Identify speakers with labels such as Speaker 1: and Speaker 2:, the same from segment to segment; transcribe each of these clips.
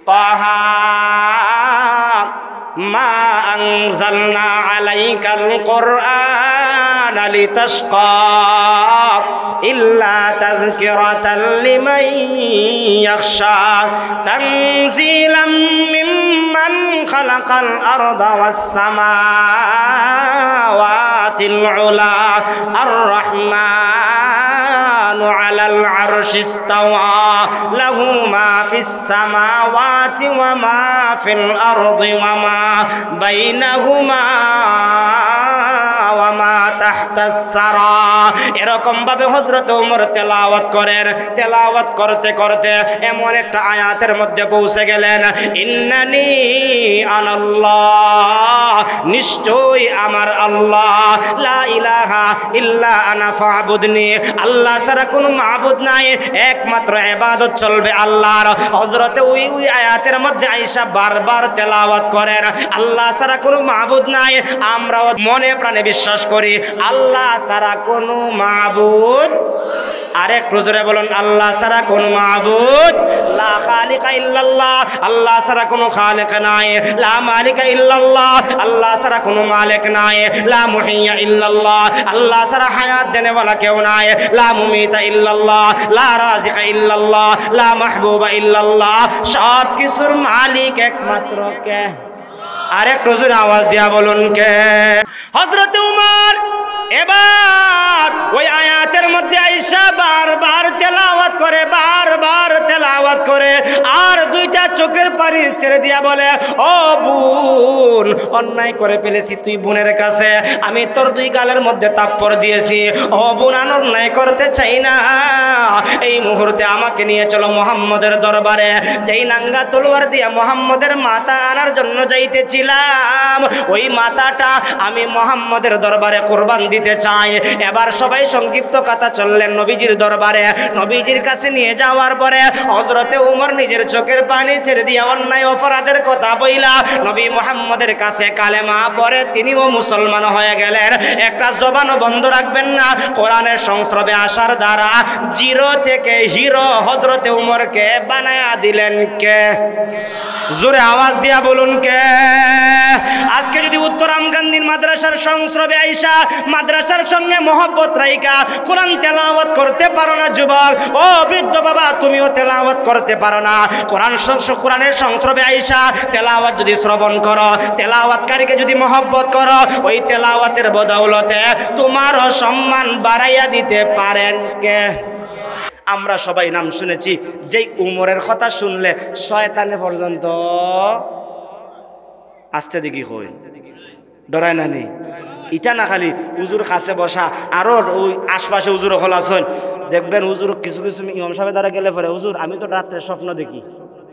Speaker 1: তাহা মা আনজালনা আলাইকাল কুরআনা লিতাশকা ইল্লা তাযকিরাতাল লিমান ইয়াখশা তানজিলাম মিম্মান খালাকাল আরদা ওয়াস সামাওয়াতিল উলা আর রাহমান আলাল আরশি ইসতাওয়া লাহু মা ফিস সামাওয়াতি ওয়া মা ফিল আরদি ওয়া মা বাইনাহুমা ওয়া মা তাহতাস সারা। এরকম ভাবে হযরত ওমর তেলাওয়াত করেন। তেলাওয়াত করতে করতে এমন একটা আয়াতের মধ্যে পৌঁছে গেলেন, ইন্নানি আনাল্লাহ, নিশ্চয়ই আমার আল্লাহ, লা ইলাহা ইল্লা আনা ফাবুদনি, আল্লাহ ছাড়া কোনো মাবুদ নাই, একমাত্র ইবাদত চলবে আল্লাহর। হযরত ওই আয়াতের মধ্যে আয়েশা বারবার তেলাওয়াত করেন, আল্লাহ ছাড়া কোনো মাবুদ নাই। আমরাও মনে প্রাণে বিশ্বাস করি আল্লাহ ছাড়া কোনো মাবুদ, আরেকটু জোরে বলুন, আল্লাহ ছাড়া কোনো মাবুদ, লা খালিকা ইল্লাল্লাহ, আল্লাহ ছাড়া কোনো খালিক নাই, লা মালিকা ইল্লাল্লাহ, আল্লাহ ছাড়া কোনো মালিক নাই, লা মুহিয়্যা ইল্লাল্লাহ, আল্লাহ ছাড়া হায়াত দেনে ওয়ালা কেউ নাই, লা মুমিতা ইল্লাল্লাহ, লা রাজিকা ইল্লাল্লাহ, লা মাহবুবা ইল্লাল্লাহ, সব কিছুর মালিক একমাত্র কে? আরেকটু জোরে আওয়াজ দিয়া বলুন কে? হযরত উমর এবার ওই আয়াতের মধ্যে আয়েশা বারবার তেলাওয়াত করে, বারবার তেলাওয়াত করে, আর দুইটা চোখের পানি ছেড়ে দিয়া বলে, ও বোন, অন্যায় করে ফেলেছি তুই বোনের কাছে, আমি তোর দুই গালের মধ্যে তাপ্পর দিয়েছি, ও বোন আর অন্যায় করতে চাই না, এই মুহূর্তে আমাকে নিয়ে চলো মুহাম্মদের দরবারে। যেই নাঙ্গা তলোয়ার দিয়া মুহাম্মদের মাথা আনার জন্য যাইতেছিলাম, ওই মাথাটা আমি মুহাম্মদের দরবারে কুরবান দিতে চাই। এবার সবাই সংক্ষিপ্ত কথা চললেন নবীজির দরবারে। নবীজির কাছে নিয়ে যাওয়ার পরে হযরতে উমর নিজের চোখের পানি ছেড়ে দিয়ে অন্যায় অপরাধের কথা বইলা নবী মুহাম্মদের কাছে কালেমা পড়ে তিনিও মুসলমান হয়ে গেলেন। একটা জবানও বন্ধ রাখবেন না। কোরআনের সংস্রবে আসার দ্বারা জিরো থেকে হিরো হযরতে উমরকে বানায়া দিলেন কে? জোরে আওয়াজ দিয়া বলুন কে? আজকে যদি উত্তরাম গান্ধীর মাদ্রাসার সংস্রবে আইসা মাদ্রাসার সঙ্গে মহব্বত রাইকা কোরআন তেলাওয়াত করতে পারো না যুবক, ও বৃদ্ধ বাবা তুমিও তেলাওয়াত করতে পারো না, কোরআনের সংস্রবে আইসা তেলাওয়াত যদি শ্রবণ করো, তেলাওয়াতকারীকে যদি মহব্বত করো, ওই তেলাওয়াতের বদৌলতে তোমারও সম্মান বাড়াইয়া দিতে পারেন কে? আমরা সবাই নাম শুনেছি, যেই উমরের কথা শুনলে শয়তানে পর্যন্ত আস্তে দেখি হই ডরায় না নি। ইটা না খালি হুজুর কাছে বসা, আরো ওই আশপাশে হুজুর হল আসেন, দেখবেন হুজুর কিছু কিছু ইমাম সাহেবের দ্বারা গেলে পরে, হুজুর আমি তো রাত্রে স্বপ্ন দেখি,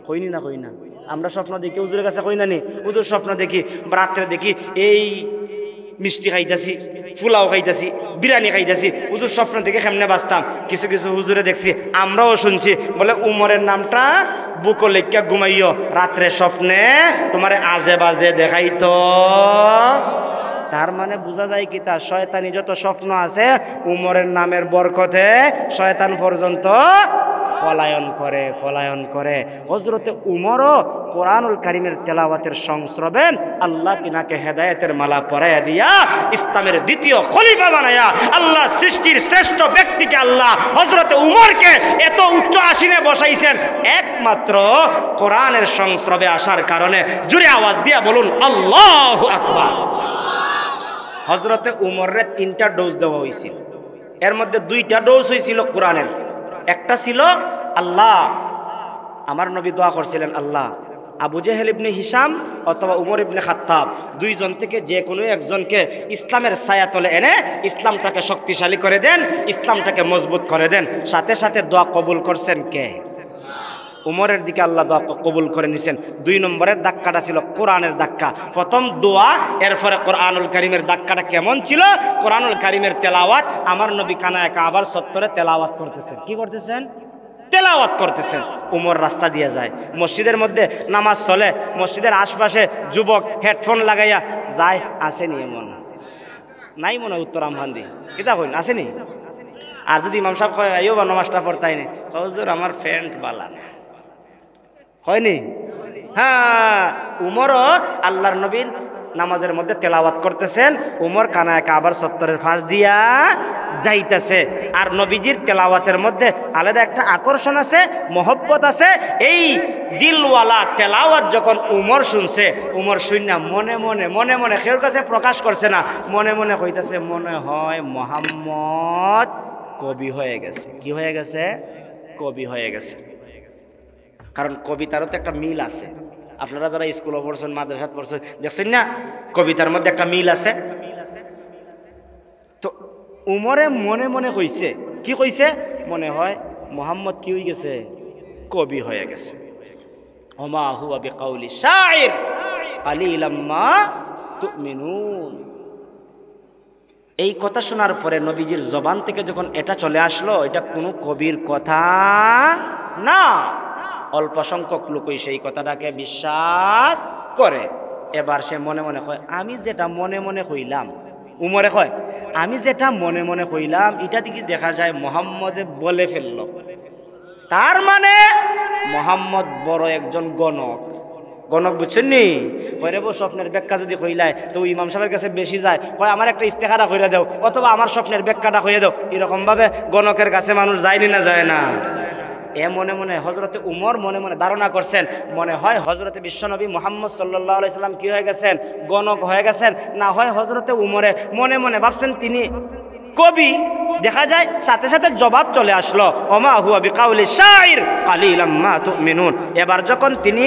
Speaker 1: কইনি না কই না, আমরা স্বপ্ন দেখি হুজুরের কাছে কই না নি, হুজুর স্বপ্ন দেখি রাত্রে দেখি এই মিষ্টি খাইতেছি, ফুলাও খাইতেছি, বিরিয়ানি খাইতেছি, হুজুর স্বপ্ন থেকে কেমনে বাঁচতাম। কিছু কিছু হুজুরে দেখছি, আমরাও শুনছি, বলে উমরের নামটা বুকো লেখা ঘুমাইও, রাত্রে স্বপ্নে তোমার আজে বাজে দেখাইতো। তার মানে বোঝা যায় কি, তার শয়তানি যত স্বপ্ন আছে উমরের নামের বরকতে শয়তান পর্যন্ত পলায়ন করে, পলায়ন করে। হযরতে উমরও কোরআনুল কারীমের তেলাওয়াতের সংস্রবে আল্লাহ তিনাকে হেদায়েতের মালা পরাইয়া দিয়া ইসলামের দ্বিতীয় খলিফা বানায়া আল্লাহ সৃষ্টির শ্রেষ্ঠ ব্যক্তিকে আল্লাহ হযরতে উমরকে এত উচ্চ আসনে বসাইছেন একমাত্র কোরআনের সংস্রবে আসার কারণে। জোরে আওয়াজ দিয়া বলুন আল্লাহু আকবার। হযরতে উমরের 3টা ডোজ দেওয়া হয়েছিল, এর মধ্যে 2টা ডোজ হয়েছিল কোরআনের, একটা ছিল আল্লাহ, আমার নবী দোয়া করছিলেন, আল্লাহ আবু জেহেল ইবনে হিশাম অথবা উমর ইবনে খাত্তাব দুইজন থেকে যে কোনো একজনকে ইসলামের ছায়াতলে এনে ইসলামটাকে শক্তিশালী করে দেন, ইসলামটাকে মজবুত করে দেন। সাথে সাথে দোয়া কবুল করছেন কে? উমরের দিকে আল্লাহ দোয়া কবুল করে নিছেন। 2 নম্বরের ধাক্কাটা ছিল কোরআনের ধাক্কা। প্রথম দোয়া, এরপরে কোরআনুল কারীমের ধাক্কাটা কেমন ছিল? কোরআনুল কারীমের তেলাওয়াত আমার নবী কানায় কাবার চত্বরে তেলাওয়াত করতেছেন। কি করতেছেন? তেলাওয়াত করতেছেন। উমর রাস্তা দিয়ে যায়, মসজিদের মধ্যে নামাজ চলে, মসজিদের আশপাশে যুবক হেডফোন লাগাইয়া যায়, আসেনি এমন নাই মনে হয় উত্তরাম হান্দি কিতা কইন আসেনি। আর যদি ইমাম সাহেব কয় আইও বা নামাজটা পড়তাই নি, হুজুর আমার ফ্রেন্ড বালা হয়নি, হ্যাঁ, উমরও আল্লাহর নবীর নামাজের মধ্যে তেলাওয়াত করতেছেন, উমর কানায় কাবার চত্বরের ফাঁস দিয়া যাইতেছে। আর নবীজির তেলাওয়াতের মধ্যে আলাদা একটা আকর্ষণ আছে, মহব্বত আছে। এই দিলওয়ালা তেলাওয়াত যখন উমর শুনছে, উমর শুননা মনে মনে মনে মনে কেউর কাছে প্রকাশ করছে না, মনে মনে কইতাছে মনে হয় মুহাম্মদ কবি হয়ে গেছে। কি হয়ে গেছে? কবি হয়ে গেছে। কারণ কবিতারও তো একটা মিল আছে। আপনারা যারা স্কুলে পড়ছেন, মাদ্রাসাত পড়ছেন, দেখছেন না কবিতার মধ্যে একটা মিল আছে। তো উমরে মনে মনে কইছে, কি কইছে? মনে হয় মুহাম্মদ কি হয়ে গেছে? কবি হয়ে গেছে। ওমা হুয়া বিকাউলি শাইর কালিলাম মা তুমিনুন। এই কথা শোনার পরে নবীজির জবান থেকে যখন এটা চলে আসলো, এটা কোনো কবির কথা না, অল্প সংখ্যক লোকই সেই কথাটাকে বিশ্বাস করে। এবার সে মনে মনে কয়, আমি যেটা মনে মনে কইলাম, উমরে কয় আমি যেটা মনে মনে কইলাম এটা দিকে দেখা যায় মুহাম্মদে বলে ফেলল। তার মানে মুহাম্মদ বড় একজন গণক। গণক বুঝছেন নি? কইরে বউ স্বপ্নের ব্যাখ্যা যদি কইলায় তো ইমাম সাহেবের কাছে বেশি যায়, কয় আমার একটা ইস্তেখারা কইরা দাও, অথবা আমার স্বপ্নের ব্যাখ্যাটা কইয়া দাও। এরকম ভাবে গণকের কাছে মানুষ যায়নি না যায় না? এ মনে মনে হজরতে উমর মনে মনে ধারণা করছেন, মনে হয় হজরতে বিশ্বনবী মুহাম্মদ সাল্লাল্লাহু আলাইহি সাল্লাম কি হয়ে গেছেন? গণক হয়ে গেছেন। না হয় হজরতে উমরে মনে মনে ভাবছেন তিনি কবি। দেখা যায় সাথে সাথে জবাব চলে আসলো, ওমা হুয়া বিকাউলি শাইর কালিলাম মা তুমিনুন। এবার যখন তিনি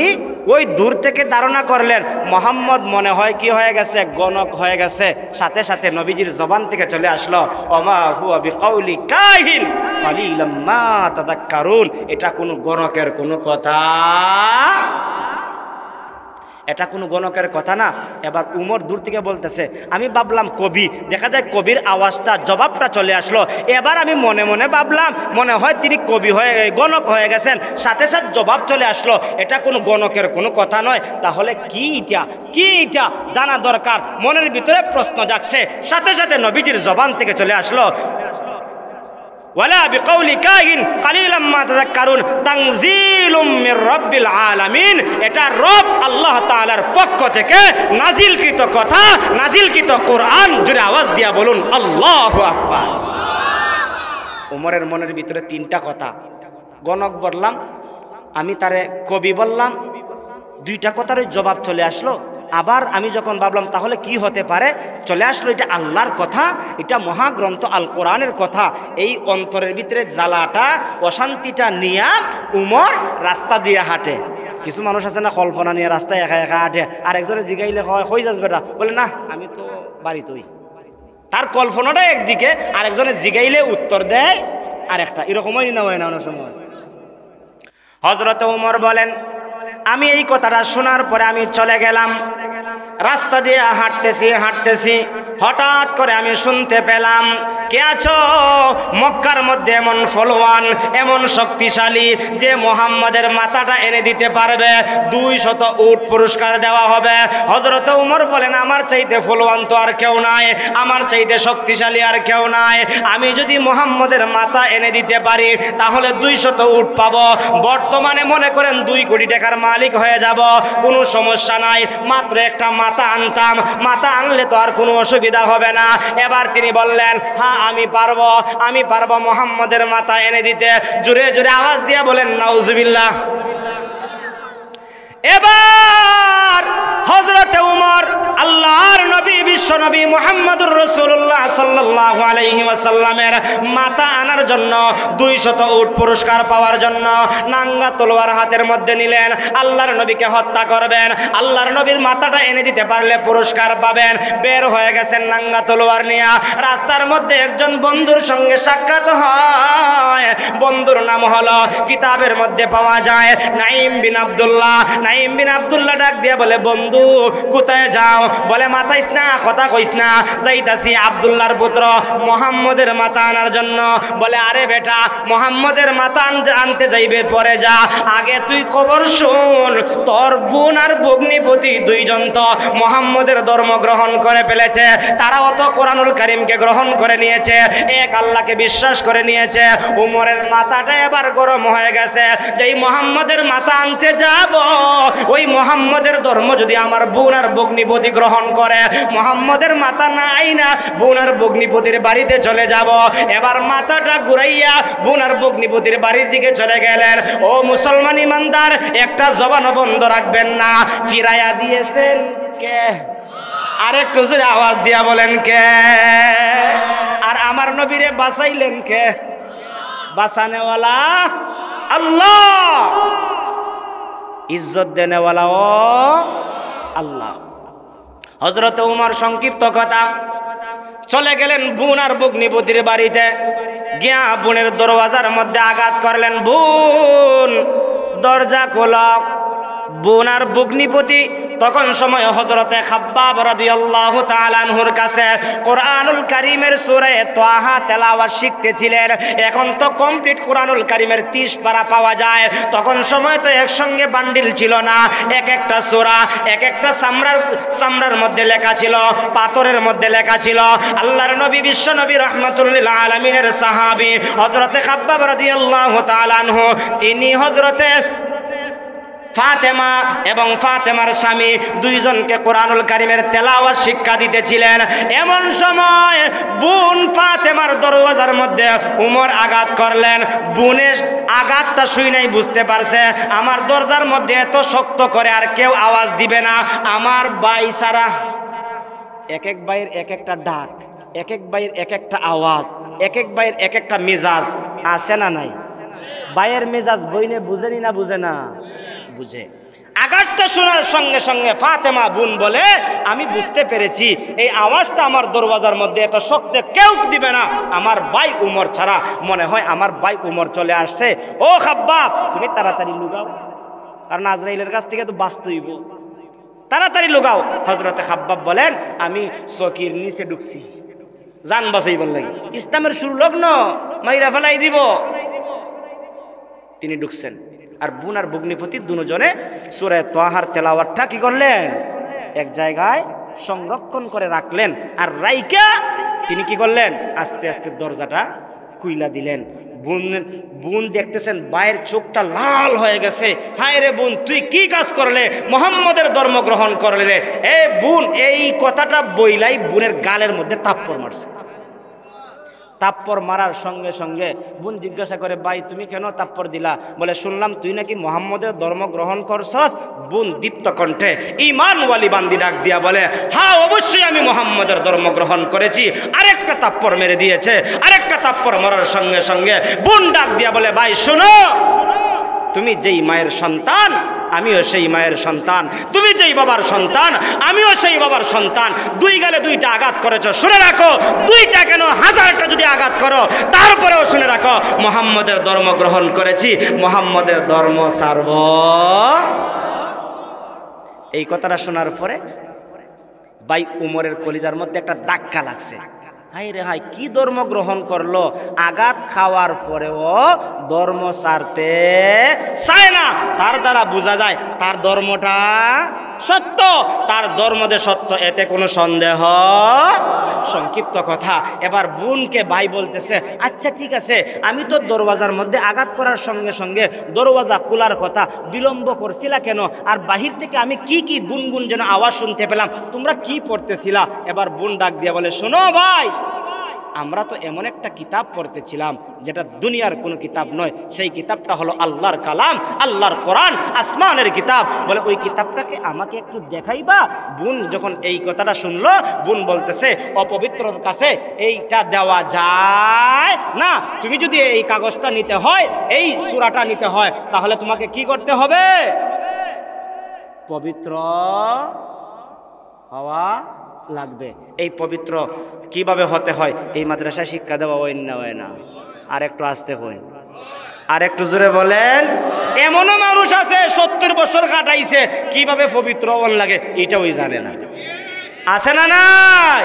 Speaker 1: ওই দূর থেকে ধারণা করলেন মুহাম্মদ মনে হয় কি হয়ে গেছে? গণক হয়ে গেছে, সাথে সাথে নবীজির জবান থেকে চলে আসলো, ওমা হুয়া বিকাউলি কাহিন কালিলাম মা তাযাক্কারুন। এটা কোনো গণকের কোনো কথা, এটা কোনো গণকের কথা না। এবার উমর দূর থেকে বলতেছে, আমি ভাবলাম কবি। দেখা যায় কবির আওয়াজটা, জবাবটা চলে আসলো। এবার আমি মনে মনে ভাবলাম মনে হয় তিনি কবি হয়ে গণক হয়ে গেছেন, সাথে সাথে জবাব চলে আসলো। এটা কোনো গণকের কোনো কথা নয়। তাহলে কি এটা? কি এটা জানা দরকার। মনের ভিতরে প্রশ্ন জাগছে, সাথে সাথে নবীজির জবান থেকে চলে আসলো, ওয়ালা বিকাউলি কাহিন কালিলাম মা তাযাক্কারুন তানজিলুম মির রাব্বিল আলামিন। এটা রব আল্লাহ তাআলার পক্ষ থেকে নাজিলকৃত কথা, নাজিলকৃত কোরআন। জোরে আওয়াজ দিয়া বলুন আল্লাহু আকবার। উমরের মনের ভিতরে তিনটা কথা, গণক বললাম, আমি তারে কবি বললাম, দুইটা কথার জবাব চলে আসলো। আবার আমি যখন ভাবলাম তাহলে কি হতে পারে, চলে আসলো এটা আল্লাহর কথা, এটা মহাগ্রন্থ আল কোরআনের কথা। এই অন্তরের ভিতরে জ্বালাটা, অশান্তিটা নিয়ে উমর রাস্তা দিয়ে হাঁটে। কিছু মানুষ আছে না কল্পনা নিয়ে রাস্তায় একা একা হাঁটে, আর একজনে জিগাইলে হয় হয়ে যাস বেটা, বলে না আমি তো বাড়িতেই। তার কল্পনাটা একদিকে, আর একজনে জিগাইলে উত্তর দেয় আর একটা। এরকমই না হয় না অনেক সময়। হযরত উমর বলেন, আমি এই কথাটা শোনার পরে আমি চলে গেলাম, রাস্তা দিয়ে হাঁটতেছি হাঁটতেছি, হঠাৎ করে আমি শুনতে পেলাম, কে আছো মক্কার মধ্যে এমন ফলওয়ান, এমন শক্তিশালী যে মুহাম্মাদের মাথাটা এনে দিতে পারবে, 200 উট পুরস্কার দেওয়া হবে। হযরত উমর বলেন, আমার চাইতে ফলওয়ান তো আর কেউ নাই, আমার চাইতে শক্তিশালী আর কেউ নাই। আমি যদি মুহাম্মাদের মাথা এনে দিতে পারি তাহলে 200 উট পাবো। বর্তমানে মনে করেন 2 কোটি টাকার মালিক হয়ে যাব, কোনো সমস্যা নাই। মাত্র একটা মাথা আনতাম, মাথা আনলে তো আর কোনো অসুবিধা হবে না। এবার তিনি বললেন, হ্যাঁ আমি পারবো, আমি পারবো মুহাম্মাদের মাথা এনে দিতে। জোরে জোরে আওয়াজ দিয়ে বলেন নাউজুবিল্লাহ। এবার হযরতে উমর আল্লাহর নবী বিশ্বনবী মুহাম্মদুর রাসূলুল্লাহ সাল্লাল্লাহু আলাইহি ওয়াসাল্লামের মাথা আনার জন্য, 200 উট পুরস্কার পাওয়ার জন্য নাঙ্গা তলোয়ার হাতের মধ্যে নিলেন। আল্লাহর নবীকে হত্যা করবেন, আল্লাহর নবীর মাথাটা এনে দিতে পারলে পুরস্কার পাবেন। বের হয়ে গেছেন নাঙ্গা তলোয়ার নিয়ে। রাস্তার মধ্যে একজন বন্ধুর সঙ্গে সাক্ষাৎ হয়। বন্ধুর নাম হলো, কিতাবের মধ্যে পাওয়া যায়, নাঈম বিন আব্দুল্লাহ। নাঈম বিন আব্দুল্লাহ ডাক দিয়ে বলে, বন্ধু কোথায় যাও? বলে মাথাইস না, কথা কথা কইস না, যাইতাছি আব্দুল্লাহর পুত্র মুহাম্মদের মাথা আনার জন্য। বলে আরে বেটা, মুহাম্মদের মাথা আনতে যাইবে পরে যা, আগে তুই খবর শুন, তোর বোন আর ভগ্নিপতি দুইজন তো মুহাম্মদের ধর্ম গ্রহণ করে ফেলেছে। তারা অত কোরআনুল কারীমকে গ্রহণ করে নিয়েছে, এক আল্লাহকে বিশ্বাস করে নিয়েছে। উমরের মাথাটা এবার গরম হয়ে গেছে, যেই মুহাম্মদের মাথা আনতে যাব, ওই মুহাম্মদের ধর্ম যদি আমার বোন আর ভগ্নিপতি গ্রহণ করে, মুহাম্মদের মাথা নাই না, বোন আর ভগ্নিপতির বাড়িতে চলে যাব। এবার মাথাটা ঘুরাইয়া বোন আর ভগ্নিপতির বাড়ির দিকে চলে গেলেন। ও মুসলমান ইমানদার, একটা জবান বন্ধ রাখবেন না। ফিরাইয়া দিয়েছেন কে? আরেকটু জোরে আওয়াজ দিয়া বলেন কে? আর আমার নবীরে বাঁচাইলেন কে? বাঁচানেওয়ালা আল্লাহ, ইজ্জত দেনেওয়ালা ও আল্লাহ। হযরত উমর সংক্ষিপ্ত কথা, চলে গেলেন বোন আর ভগ্নিপতির বাড়িতে। গিয়া বোনের দরওয়াজার মধ্যে আঘাত করলেন, বোন দরজা খোলা। বোন আর ভগ্নিপতি তখন সময় হযরতে খাব্বাব রাদিয়াল্লাহু তাআলা আনহুর কাছে কোরআনুল কারীমের সূরা তাহা তেলাওয়াত শিখতেছিলেন। এখন তো কমপ্লিট কোরআনুল কারীমের 30 পারা পাওয়া যায়, তখন সময় তো একসঙ্গে বান্ডিল ছিল না, এক একটা সূরা এক একটা সামরার মধ্যে লেখা ছিল, পাথরের মধ্যে লেখা ছিল। আল্লাহর নবী বিশ্ব নবী রাহমাতুল লিল আলামিনের সাহাবী হযরতে খাব্বাব রাদিয়াল্লাহু তাআলা আনহু, তিনি হযরতে ফাতেমা এবং ফাতেমার স্বামী দুইজনকে কোরআনুল কারীমের তেলাওয়াত শিক্ষা দিতেছিলেন। এমন সময় বোন ফাতেমার দরওয়াজার মধ্যে উমর আঘাত করলেন। বোনের আঘাতটা শুই নাই, বুঝতে পারছে আমার দরজার মধ্যে এত শক্ত করে আর কেউ আওয়াজ দিবে না, আমার ভাই সারা। এক এক ভাইয়ের এক একটা ডাক, এক এক ভাইয়ের এক একটা আওয়াজ, এক এক ভাইয়ের এক একটা মেজাজ আছে না নাই? ভাইয়ের মেজাজ বইনে বুঝেনি না বুঝে না? বুঝে। আঘাতটা শোনার সঙ্গে সঙ্গে ফাতেমা বোন বলে, আমি বুঝতে পেরেছি এই আওয়াজটা আমার দরওয়াজার মধ্যে এত শক্ত কেউ দিবে না, আমার ভাই উমর ছাড়া। মনে হয় আমার ভাই উমর চলে আসছে। ও খাব্বাব, তুমি তাড়াতাড়ি লুকাও, কারণ আজরাইলের কাছ থেকে তো বাঁচতে হইব, তাড়াতাড়ি লুকাও। হযরতে খাব্বাব বলেন, আমি চকির নিচে ঢুকছি জান বাঁচাইবার লাগে, ইসলামের শুরু লগ্ন, মাইরা ফেলাই দিব। তিনি ঢুকছেন, আর বোন আর ভগ্নিপতি দুজনে সূরা তাহার তেলাওয়াতটা কি করলেন? এক জায়গায় সংরক্ষণ করে রাখলেন। আর রাইকা তিনি কি করলেন? আস্তে আস্তে দরজাটা খুইলা দিলেন। বোন দেখতেছেন ভাইয়ের চোখটা লাল হয়ে গেছে। হায় রে বোন, তুই কি কাজ করলে? মুহাম্মদের ধর্ম গ্রহণ করলে। এ বোন, এই কথাটা বইলাই বোনের গালের মধ্যে তাপ্পর মারছে। তাপ্পর মারার সঙ্গে সঙ্গে বোন জিজ্ঞাসা করে, ভাই তুমি কেন তাপ্পর দিলা? বলে, শুনলাম তুই নাকি মুহাম্মদের ধর্ম গ্রহণ করছস। বোন দীপ্ত কণ্ঠে ঈমানওয়ালি বান্দি ডাক দিয়া বলে, হ্যাঁ অবশ্যই আমি মুহাম্মদের ধর্ম গ্রহণ করেছি। আরেকটা তাপ্পর মেরে দিয়েছে। আরেকটা তাপ্পর মারার সঙ্গে সঙ্গে বোন ডাক দিয়া বলে, ভাই শোনো, তুমি যেই মায়ের সন্তান আমিও সেই মায়ের সন্তান, তুমি যেই বাবার সন্তান আমিও সেই বাবার সন্তান। দুই গালে দুইটা আঘাত করেছ, শুনে রাখো, দুইটা কেন 1000টা যদি আঘাত করো তারপরেও শুনে রাখো, মুহাম্মদের ধর্ম গ্রহণ করেছি, মুহাম্মদের ধর্ম ছাড়ব। এই কথাটা শোনার পরে ভাই উমরের কলিজার মধ্যে একটা ধাক্কা লাগছে। হাই রে হাই, কি ধর্ম গ্রহণ করলো? আঘাত খাওয়ার পরেও ধর্ম ছাড়তে চায় না। তার দ্বারা বোঝা যায় তার ধর্মটা সত্য, তার ধর্মদে সত্য, এতে কোনো সন্দেহ। সংক্ষিপ্ত কথা, এবার বোনকে ভাই বলতেছে, আচ্ছা ঠিক আছে, আমি তো দরওয়াজার মধ্যে আঘাত করার সঙ্গে সঙ্গে দরওয়াজা খোলার কথা, বিলম্ব করছিলা কেন? আর বাহির থেকে আমি কি কি গুনগুন যেন আওয়াজ শুনতে পেলাম, তোমরা কি পড়তেছিলা? এবার বোন ডাক দিয়া বলে, শোনো ভাই, আমরা তো এমন একটা কিতাব পড়তেছিলাম যেটা দুনিয়ার কোনো কিতাব নয়। সেই কিতাবটা হলো আল্লাহর কালাম, আল্লাহর কোরআন, আসমানের কিতাব। বলে, ওই কিতাবটাকে আমাকে একটু দেখাইবা? বোন যখন এই কথাটা শুনলো, বোন বলতেছে, অপবিত্রর কাছে এইটা দেওয়া যায় না। তুমি যদি এই কাগজটা নিতে হয়, এই সূরাটা নিতে হয়, তাহলে তোমাকে কি করতে হবে? পবিত্র হওয়া লাগবে। এই পবিত্র কিভাবে হতে হয় এই মাদ্রাসায় শিক্ষা দেওয়া হয় না। আর একটু আসতে হয়, আর একটু জোরে বলেন। এমনও মানুষ আছে 70 বছর কাটাইছে, কিভাবে পবিত্র হওয়ার লাগে এটাও জানে না। আছে না নাই?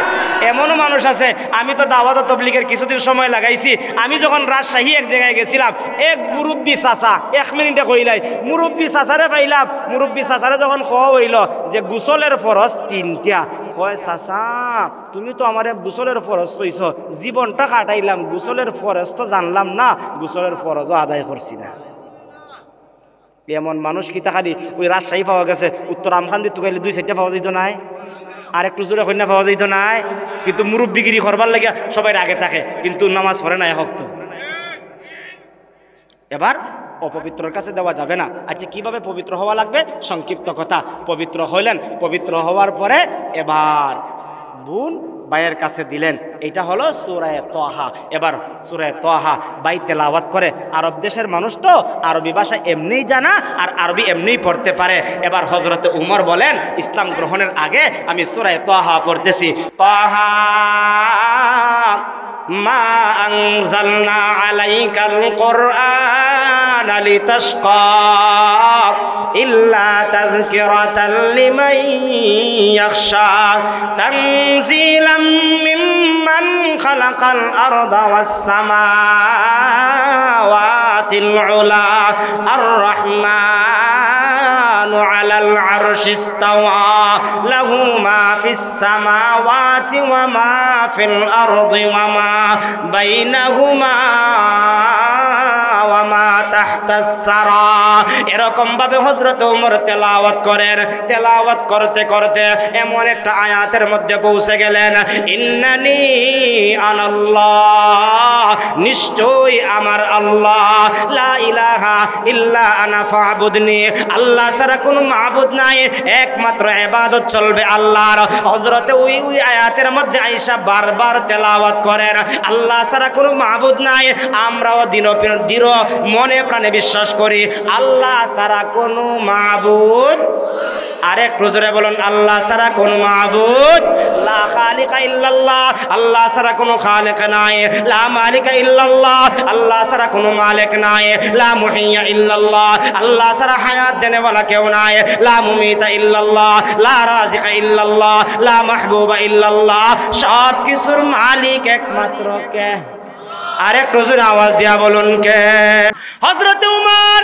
Speaker 1: এমনও মানুষ আছে, আমি তো দাওয়াত তবলিগের কিছুদিন সময় লাগাইছি, আমি যখন রাজশাহী এক জায়গায় গেছিলাম, এক মুরব্বী চাচা 1 মিনিটে কইলাই, মুরব্বী চাচারে পাইলাম, মুরব্বী চাচারে যখন খাওয়া হইল যে গোসলের ফরজ 3টা, কয় চাচা তুমি তো আমার গোসলের ফরজ কইছ, জীবনটা কাটাইলাম, গোসলের ফরজ তো জানলাম না, গোসলের ফরজও আদায় করছি না। এমন মানুষ কি খালি ওই রাজশাহী পাওয়া গেছে, উত্তর আমখান্দি তুকাইলে 2-4টা পাওয়া যেত নাই, আর একটু জোরে কন্যা পাওয়া যেত নাই, কিন্তু মুরব্বিগিরি করবার লাগে সবাই আগে থাকে, কিন্তু নামাজ পড়ে না হক্ত। এবার অপবিত্রর কাছে দেওয়া যাবে না। আচ্ছা কিভাবে পবিত্র হওয়া লাগবে? সংক্ষিপ্ত কথা, পবিত্র হইলেন, পবিত্র হওয়ার পরে এবার বোন ভাইয়ের কাছে দিলেন, এটা হলো সূরা তাহা। এবার সূরা তাহা ভাই তেলাওয়াত করে, আরব দেশের মানুষ তো আরবি ভাষা এমনিই জানা আর আরবি এমনিই পড়তে পারে। এবার হযরতে উমর বলেন, ইসলাম গ্রহণের আগে আমি সূরা তাহা পড়তেছি, তাহা মা আনজালনা আলাইকাল কুরআন লিতাশকা ইল্লা তাযকিরাতাল লিমান ইয়াখশা তানজিলাম মিম্মান খালাকাল আরদা ওয়াস সামাওয়াতিল উলা আর রাহমান আলাল আরশি ইসতাওয়া লাহু মা ফিস সামাওয়াতি ওয়া মা ফিল আরদি ওয়া মা বাইনাহুমা ওয়া মা তাহতাস সারা। এরকম ভাবে হযরত ওমর তেলাওয়াত করেন, তেলাওয়াত করতে করতে এমন একটা আয়াতের মধ্যে পৌঁছে গেলেন, ইন্নানি আনাল্লাহ, নিশ্চয়ই আমার আল্লাহ, লা ইলাহা ইল্লা আনা ফা'বুদনি, আল্লাহ ছাড়া কোনো মাবুদ নাই, একমাত্র ইবাদত চলবে আল্লাহর। হযরতে ওই আয়াতের মধ্যে আয়েশা বারবার তেলাওয়াত করেন, আল্লাহ ছাড়া কোনো মাবুদ নাই, আমরাও দৃঢ় মনে প্রাণে বিশ্বাস করি আল্লাহ ছাড়া কোনো মাবুদ, আরেকটু জোরে বলুন, আল্লাহ ছাড়া কোনো মাবুদ, লা খালিকা ইল্লাল্লাহ, আল্লাহ ছাড়া কোনো খালিক নাই, লা মালিকা ইল্লাল্লাহ, আল্লাহ ছাড়া কোনো মালিক নাই, লা মুহিয়্যা ইল্লাল্লাহ, আল্লাহ ছাড়া হায়াত দেনে ওয়ালা কেউ নাই, লা মুমিতা ইল্লাল্লাহ, লা রাজিকা ইল্লাল্লাহ, লা মাহবুবা ইল্লাল্লাহ, সব কিছুর মালিক একমাত্র কে? আরেকটু জোরে আওয়াজ দিয়া বলুন কে? হযরত উমর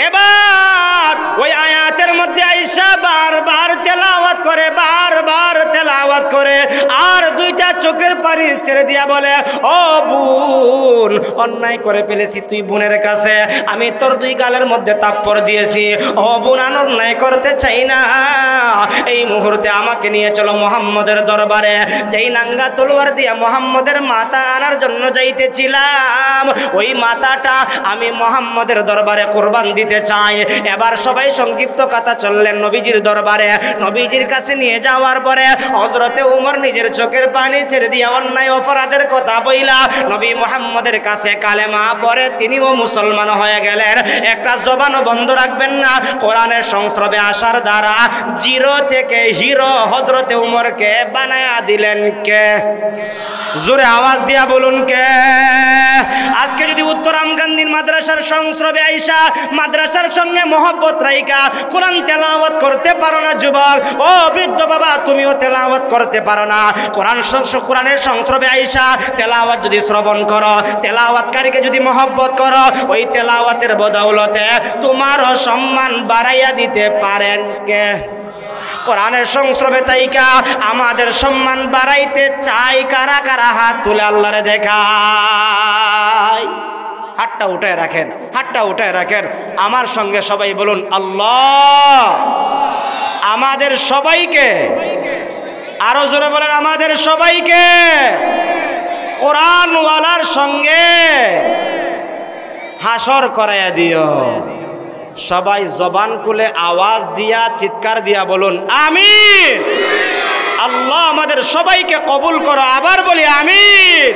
Speaker 1: এবার ওই আয়াতের মধ্যে আয়েশা বারবার তেলাওয়াত করে, বারবার তেলাওয়াত করে, আর 2টা চোখের পানি ছেড়ে দিয়া বলে, ও বোন, অন্যায় করে ফেলেছি তুই বোনের কাছে, আমি তোর 2 গালের মধ্যে তাপ্পর দিয়েছি, ও বোন আমি অন্যায় করতে চাই না, এই মুহূর্তে আমাকে নিয়ে চলো মুহাম্মদের দরবারে। যেই নাঙ্গা তলোয়ার দিয়ে মুহাম্মদের মাথা আনার জন্য যাইতেছিলাম, ওই মাথাটা আমি মুহাম্মদের দরবারে কুরবান দিতে চাই। এবার সবাই সংক্ষিপ্ত কথা চললেন নবীজির দরবারে, নবীজির কাছে নিয়ে যাওয়ার পরে হযরতে উমর নিজের চোখের পানি ছেড়ে দিয়ে অন্যায় অপরাধের কথা বইলা নবী মুহাম্মদের কাছে কালেমা পড়ে তিনিও মুসলমান হয়ে গেলেন। একটা জবানও বন্ধ রাখবেন না, কোরআনের সংস্রবে আসার দ্বারা 0 থেকে হিরো হযরতে উমরকে বানায়া দিলেন কে? জোরে আওয়াজ দিয়া বলুন কে? আজকে যদি উত্তরাম গান্ধীর মাদ্রাসার সংস্রবে আইসা মাদ্রাসার সঙ্গে মহব্বত রাইকা কোরআন তেলাওয়াত করতে পারো না যুবক, ও বৃদ্ধ বাবা তুমিও তেলাওয়াত করতে পারো না, কোরআনের সংস্রবে আইসা তেলাওয়াত যদি শ্রবণ করো, তেলাওয়াতকারীকে যদি মহব্বত করো, ওই তেলাওয়াতের বদৌলতে তোমারও সম্মান বাড়াইয়া দিতে পারেন কে? কোরআনের সংস্রবে তাইকা আমাদের সম্মান বাড়াইতে চাই কারা কারা? হাত তুলে আল্লাহরে দেখায়। হাতটা উঠায় রাখেন, হাতটা উঠায় রাখেন, আমার সঙ্গে সবাই বলুন আল্লাহ আমাদের সবাইকে, আরো জোরে বলেন আমাদের সবাইকে কোরআনওয়ালার সঙ্গে হাসর করাইয়া দিও। সবাই জবান খুলে আওয়াজ দিয়া চিৎকার দিয়া বলুন আমিন। আল্লাহ আমাদের সবাইকে কবুল করো, আবার বলি আমিন।